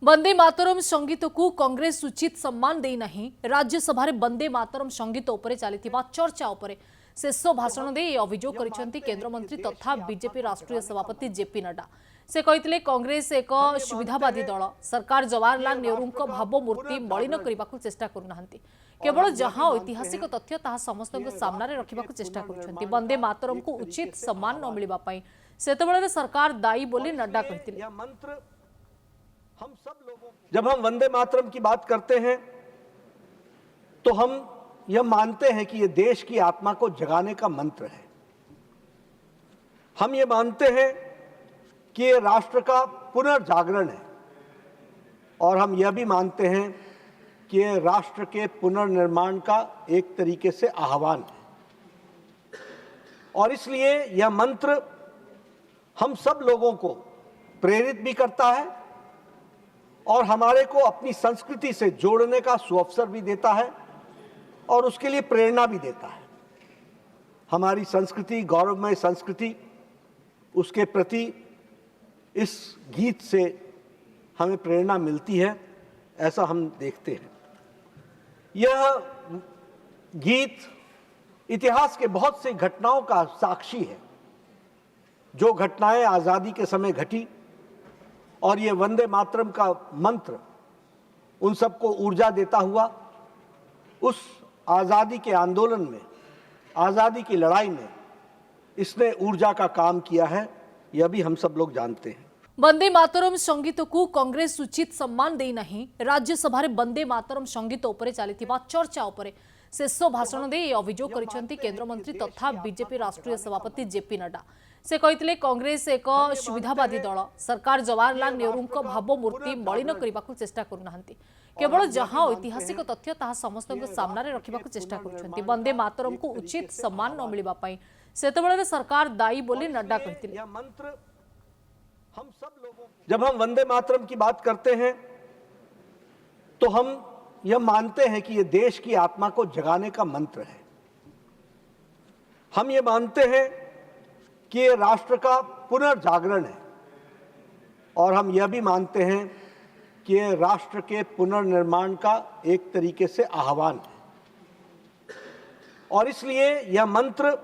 वंदे मातरम संगीत को कांग्रेस उचित सम्मान देना राज्यसभा वंदे मातरम संगीत उपरे चलिथिबा चर्चा उपरे शेष भाषण दे अभियोग करिसेंती केंद्र मंत्री तथा बीजेपी राष्ट्रीय सभापति जेपी नड्डा। से कहिथिले कांग्रेस एक सुविधावादी दल सरकार जवाहरलाल नेहरू भावमूर्ति मलिन करने चेष्टा करुनाहांती। केवल जहां ऐतिहासिक तथ्य ताहा समस्त सामने रखा चेष्टा करुछंती। वंदे मातरम को उचित सम्मान न मिलवा पई सेतेबेले सरकार दायी बोली नड्डा कहिथिले। हम सब लोगों जब हम वंदे मातरम की बात करते हैं तो हम यह मानते हैं कि यह देश की आत्मा को जगाने का मंत्र है। हम ये मानते हैं कि यह राष्ट्र का पुनर्जागरण है और हम यह भी मानते हैं कि यह राष्ट्र के पुनर्निर्माण का एक तरीके से आह्वान है और इसलिए यह मंत्र हम सब लोगों को प्रेरित भी करता है और हमारे को अपनी संस्कृति से जोड़ने का सुअवसर भी देता है और उसके लिए प्रेरणा भी देता है। हमारी संस्कृति, गौरवमय संस्कृति, उसके प्रति इस गीत से हमें प्रेरणा मिलती है, ऐसा हम देखते हैं। यह गीत इतिहास के बहुत सी घटनाओं का साक्षी है, जो घटनाएं आज़ादी के समय घटी और ये वंदे मातरम का मंत्र उन सबको ऊर्जा देता हुआ उस आज़ादी के आंदोलन में, आज़ादी की लड़ाई में इसने ऊर्जा का काम किया है, यह भी हम सब लोग जानते हैं। वंदे मातरम संगीत को कांग्रेस उचित सम्मान देना राज्यसभा वंदे मातरम संगीत उपरे चलिथिबा चर्चा उपरे शेष भाषण दे अभियोग करिसेंती केंद्र मंत्री तथा बीजेपी राष्ट्रीय सभापति जेपी नड्डा। से कहिथिले कांग्रेस एक सुविधावादी दल सरकार जवाहरलाल नेहरू भावमूर्ति मलिन करने चेष्टा करुनाहांती। केवल जहां ऐतिहासिक तथ्य ताहा समस्त सामने रखा चेष्टा करुछंती। वंदे मातरम को उचित सम्मान न मिलवा पई सेतेबेले सरकार दायी बोली नड्डा कहिथिले। हम सब लोगों जब हम वंदे मातरम की बात करते हैं तो हम यह मानते हैं कि यह देश की आत्मा को जगाने का मंत्र है। हम ये मानते हैं कि यह राष्ट्र का पुनर्जागरण है और हम यह भी मानते हैं कि यह राष्ट्र के पुनर्निर्माण का एक तरीके से आह्वान है और इसलिए यह मंत्र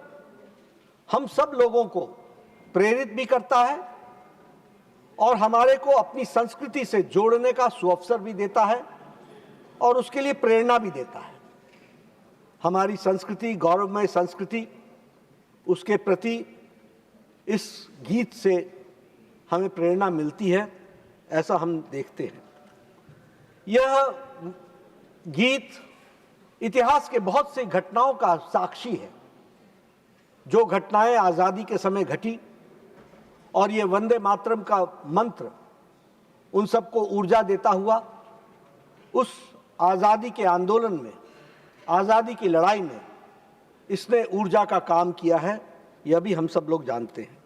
हम सब लोगों को प्रेरित भी करता है और हमारे को अपनी संस्कृति से जोड़ने का सुअवसर भी देता है और उसके लिए प्रेरणा भी देता है। हमारी संस्कृति, गौरवमय संस्कृति, उसके प्रति इस गीत से हमें प्रेरणा मिलती है, ऐसा हम देखते हैं। यह गीत इतिहास के बहुत सी घटनाओं का साक्षी है, जो घटनाएं आज़ादी के समय घटी और ये वंदे मातरम का मंत्र उन सबको ऊर्जा देता हुआ उस आज़ादी के आंदोलन में, आज़ादी की लड़ाई में इसने ऊर्जा का काम किया है, यह भी हम सब लोग जानते हैं।